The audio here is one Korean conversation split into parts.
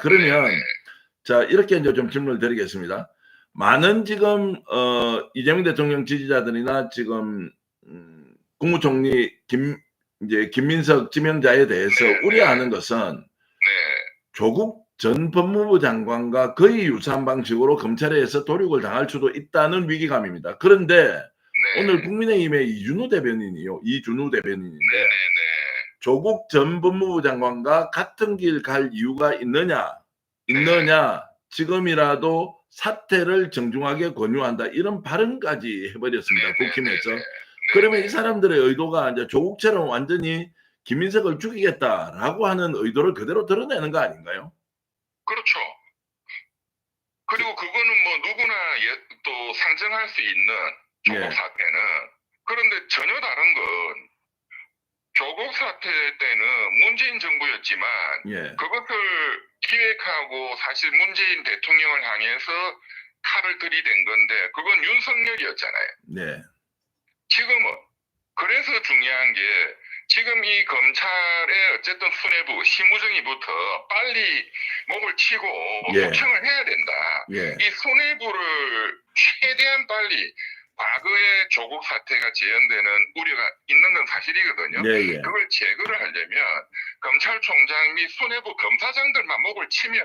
그러면 네네. 자 이렇게 이제 좀 질문을 드리겠습니다. 많은 지금 이재명 대통령 지지자들이나 지금 국무총리 김민석 지명자에 대해서 네네. 우려하는 것은 네. 조국 전 법무부 장관과 거의 유사한 방식으로 검찰에 의해서 도륙을 당할 수도 있다는 위기감입니다. 그런데 오늘 네. 국민의힘의 이준우 대변인인데 네네네. 조국 전 법무부 장관과 같은 길 갈 이유가 있느냐 네. 지금이라도 사퇴를 정중하게 권유한다 이런 발언까지 해버렸습니다. 국힘에서. 네네네네. 그러면 이 네네. 사람들의 의도가 이제 조국처럼 완전히 김민석을 죽이겠다라고 하는 의도를 그대로 드러내는 거 아닌가요? 그렇죠. 그리고 그거는 뭐 누구나 또 상정할 수 있는 조국 예, 사태는, 그런데 전혀 다른 건 조국 사태 때는 문재인 정부였지만 예, 그것을 기획하고 사실 문재인 대통령을 향해서 칼을 들이댄 건데 그건 윤석열이었잖아요. 네, 지금은 그래서 중요한 게 지금 이 검찰의 어쨌든 수뇌부 심우정이부터 빨리 목을 치고 예, 소청을 해야 된다. 예, 이 수뇌부를 최대한 빨리, 과거에 조국 사태가 재현되는 우려가 있는 건 사실이거든요. 예, 예, 그걸 제거를 하려면 검찰총장 및 수뇌부 검사장들만 목을 치면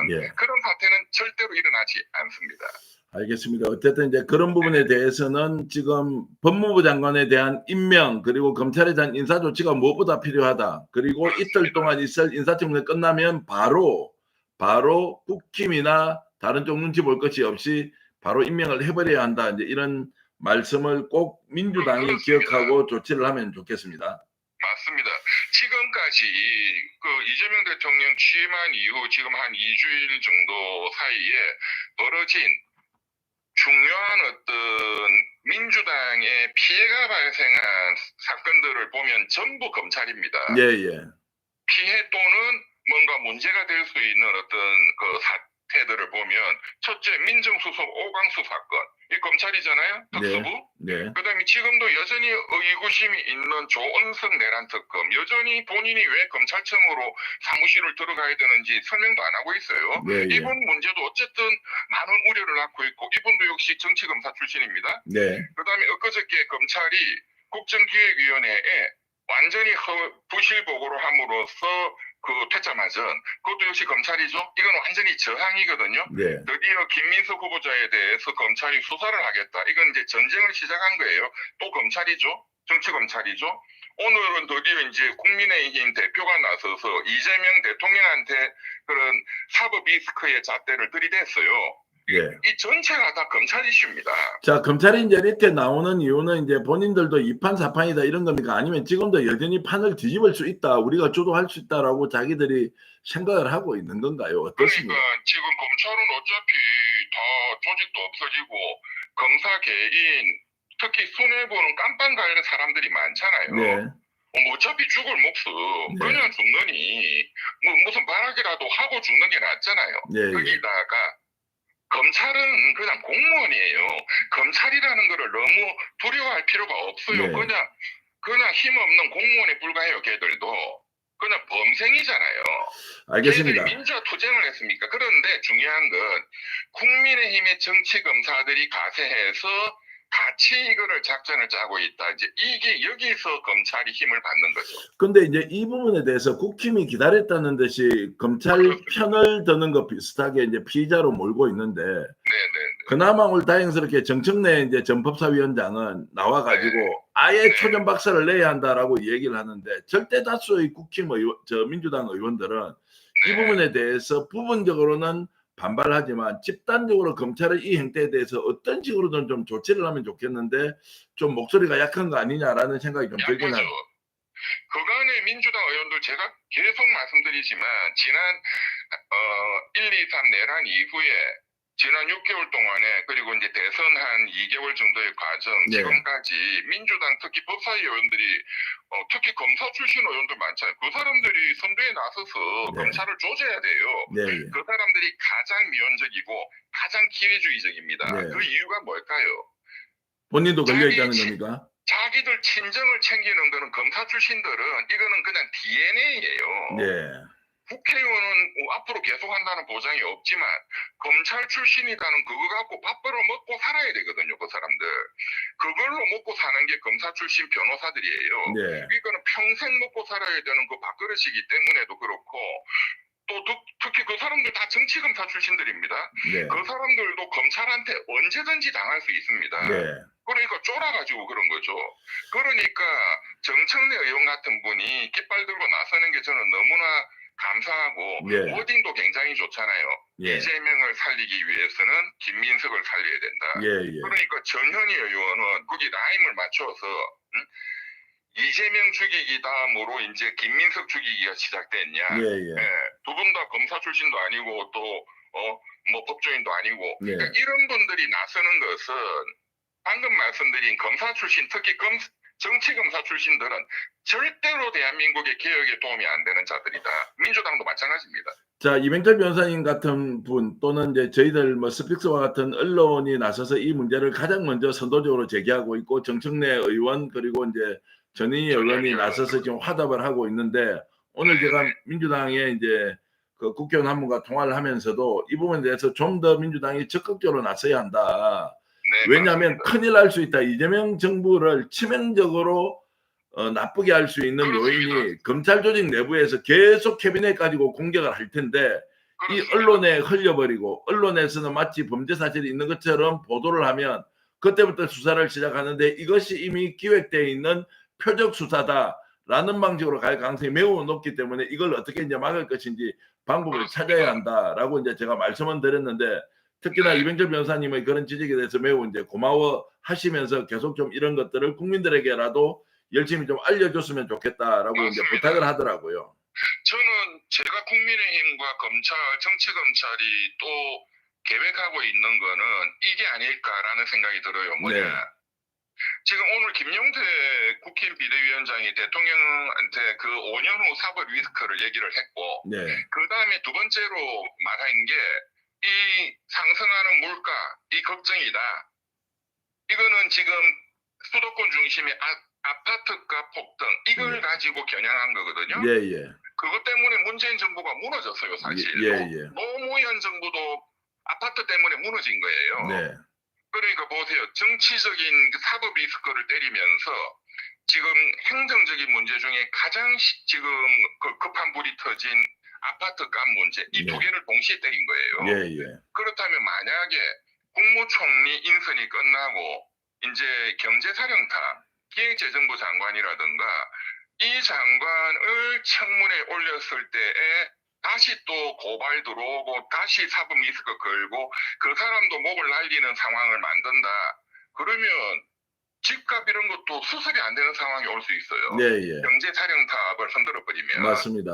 예. 그런 사태는 절대로 일어나지 않습니다. 알겠습니다. 어쨌든 이제 그런 부분에 대해서는 지금 법무부 장관에 대한 임명 그리고 검찰에 대한 인사 조치가 무엇보다 필요하다. 그리고 이틀 동안 있을 인사청문회 끝나면 바로 국힘이나 다른 쪽 눈치 볼 것이 없이 바로 임명을 해버려야 한다. 이제 이런 말씀을 꼭 민주당이 그렇습니다. 기억하고 조치를 하면 좋겠습니다. 맞습니다. 지금까지 그 이재명 대통령 취임한 이후 지금 한 2주일 정도 사이에 벌어진 중요한 어떤 민주당의 피해가 발생한 사건들을 보면 전부 검찰입니다. 예, 예, 피해 또는 뭔가 문제가 될 수 있는 어떤 그 사태들을 보면 첫째 민정수석 오광수 사건, 이 검찰이잖아요. 특수부. 네, 그다음에 지금도 여전히 의구심이 있는 조은석 내란 특검, 여전히 본인이 왜 검찰청으로 사무실을 들어가야 되는지 설명도 안 하고 있어요. 예, 예, 이분 문제도 어쨌든 많은 우려를 낳고 있고, 이분도 역시 정치검사 출신입니다. 네, 그다음에 엊그저께 검찰이 국정기획위원회에 완전히 부실 보고를 함으로써 그 퇴짜맞은, 그것도 역시 검찰이죠. 이건 완전히 저항이거든요. 네, 드디어 김민석 후보자에 대해서 검찰이 수사를 하겠다. 이건 이제 전쟁을 시작한 거예요. 또 검찰이죠. 정치검찰이죠. 오늘은 드디어 이제 국민의힘 대표가 나서서 이재명 대통령한테 그런 사법 리스크의 잣대를 들이댔어요. 예. 이 전체가 다 검찰 이슈입니다. 자, 검찰이 이제 이렇게 나오는 이유는 이제 본인들도 이판 사판이다 이런 겁니까? 아니면 지금도 여전히 판을 뒤집을 수 있다, 우리가 주도할 수 있다라고 자기들이 생각을 하고 있는 건가요? 어떻습니까? 그러니까 지금 검찰은 어차피 다 조직도 없어지고 검사 개인, 특히 수뇌부는 깜빵 가는 사람들이 많잖아요. 네, 어차피 죽을 목숨 네, 그냥 죽느니 뭐 무슨 발악이라도 하고 죽는 게 낫잖아요. 예, 예, 거기다가 검찰은 그냥 공무원이에요. 검찰이라는 거를 너무 두려워할 필요가 없어요. 네. 그냥 힘없는 공무원에 불과해요. 걔들도 그냥 범생이잖아요. 알겠습니다. 걔들이 민주화 투쟁을 했습니까? 그런데 중요한 건 국민의힘의 정치 검사들이 가세해서 같이 이거를 작전을 짜고 있다. 이제 이게 여기서 검찰이 힘을 받는 거죠. 근데 이제 이 부분에 대해서 국힘이 기다렸다는 듯이 검찰 편을 드는 것 비슷하게 이제 피의자로 몰고 있는데, 네네. 그나마 오늘 다행스럽게 정청래 이제 전 법사위원장은 나와가지고 네. 아예 네. 초전 박살을 내야 한다라고 얘기를 하는데, 절대 다수의 국힘 민주당 의원들은 이 네. 부분에 대해서 부분적으로는 반발하지만 집단적으로 검찰의 이 행태에 대해서 어떤 식으로든 좀 조치를 하면 좋겠는데 좀 목소리가 약한 거 아니냐라는 생각이 좀 들긴 약하죠. 합니다. 그간의 민주당 의원들 제가 계속 말씀드리지만 지난 1, 2, 3 내란 이후에 지난 6개월 동안에, 그리고 이제 대선 한 2개월 정도의 과정, 네. 지금까지 민주당 특히 법사위 의원들이 특히 검사 출신 의원들 많잖아요. 그 사람들이 선두에 나서서 네. 검찰을 조져야 돼요. 네, 그 사람들이 가장 미온적이고 가장 기회주의적입니다. 네. 그 이유가 뭘까요? 본인도 걸려있다는 겁니까? 자기들 친정을 챙기는 거는 검사 출신들은 이거는 그냥 DNA예요. 네. 국회의원은 앞으로 계속한다는 보장이 없지만 검찰 출신이라는 그거 갖고 밥 벌어 먹고 살아야 되거든요. 그 사람들. 그걸로 먹고 사는 게 검사 출신 변호사들이에요. 네. 그러니까 평생 먹고 살아야 되는 그 밥그릇이기 때문에도 그렇고 또 특히 그 사람들 다 정치검사 출신들입니다. 네. 그 사람들도 검찰한테 언제든지 당할 수 있습니다. 네. 그러니까 쫄아가지고 그런 거죠. 그러니까 정청래 의원 같은 분이 깃발 들고 나서는 게 저는 너무나 감사하고 예. 워딩도 굉장히 좋잖아요. 예. 이재명을 살리기 위해서는 김민석을 살려야 된다. 예, 예. 그러니까 전현희 의원은 거기 라임을 맞춰서 이재명 죽이기 다음으로 이제 김민석 죽이기가 시작됐냐. 예, 예. 두 분 다 검사 출신도 아니고 또 뭐 법조인도 아니고 예. 그러니까 이런 분들이 나서는 것은 방금 말씀드린 검사 출신 특히 정치검사 출신들은 절대로 대한민국의 개혁에 도움이 안 되는 자들이다. 민주당도 마찬가지입니다. 자, 이명철 변호사님 같은 분 또는 이제 저희들 뭐 스픽스와 같은 언론이 나서서 이 문제를 가장 먼저 선도적으로 제기하고 있고 정청래 의원 그리고 이제 전인희 의원이 나서서 지금 화답을 하고 있는데 오늘 제가 민주당의 이제 그 국회의원 한 분과 통화를 하면서도 이 부분에 대해서 좀 더 민주당이 적극적으로 나서야 한다. 네, 왜냐하면 맞습니다. 큰일 날 수 있다. 이재명 정부를 치명적으로 나쁘게 할 수 있는 그렇습니다. 요인이 검찰 조직 내부에서 계속 캐비넷 가지고 공격을 할 텐데 이 그렇습니다. 언론에 흘려버리고 언론에서는 마치 범죄 사실이 있는 것처럼 보도를 하면 그때부터 수사를 시작하는데 이것이 이미 기획되어 있는 표적 수사다라는 방식으로 갈 가능성이 매우 높기 때문에 이걸 어떻게 이제 막을 것인지 방법을 찾아야 한다라고 이제 제가 말씀은 드렸는데 특히나 이명철 변호사님의 그런 지적에 대해서 매우 이제 고마워하시면서 계속 좀 이런 것들을 국민들에게라도 열심히 좀 알려줬으면 좋겠다라고 이제 맞습니다. 부탁을 하더라고요. 저는 제가 국민의힘과 검찰, 정치검찰이 또 계획하고 있는 거는 이게 아닐까라는 생각이 들어요. 뭐냐. 네. 지금 오늘 김용태 국힘 비대위원장이 대통령한테 그 5년 후 사법 리스크를 얘기를 했고 네. 그 다음에 두 번째로 말한 게 이 상승하는 물가, 이 걱정이다. 이거는 지금 수도권 중심의 아파트값 폭등 이걸 네. 가지고 겨냥한 거거든요. 예, 예. 그것 때문에 문재인 정부가 무너졌어요, 사실. 예, 예. 노무현 정부도 아파트 때문에 무너진 거예요. 네. 그러니까 보세요. 정치적인 사법 리스크를 때리면서 지금 행정적인 문제 중에 가장 지금 그 급한 불이 터진 아파트 값 문제 이 두 네. 개를 동시에 때린 거예요. 예, 예. 그렇다면 만약에 국무총리 인선이 끝나고 이제 경제사령탑 기획재정부 장관이라든가 이 장관을 청문회에 올렸을 때에 다시 또 고발 들어오고 다시 사법 리스크 걸고 그 사람도 목을 날리는 상황을 만든다. 그러면 집값 이런 것도 수습이 안 되는 상황이 올 수 있어요. 네, 예. 경제사령탑을 흔들어 버리면. 맞습니다.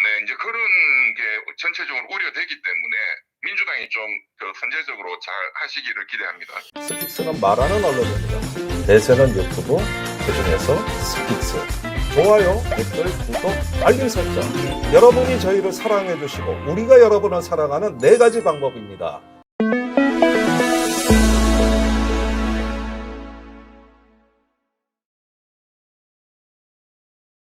네, 이제 그런 게 전체적으로 우려되기 때문에 민주당이 좀 더 선제적으로 잘 하시기를 기대합니다. 스픽스는 말하는 언론입니다. 대세는 유튜브, 그중에서 스픽스. 좋아요, 댓글, 구독, 알림 설정. 여러분이 저희를 사랑해 주시고 우리가 여러분을 사랑하는 4가지 방법입니다.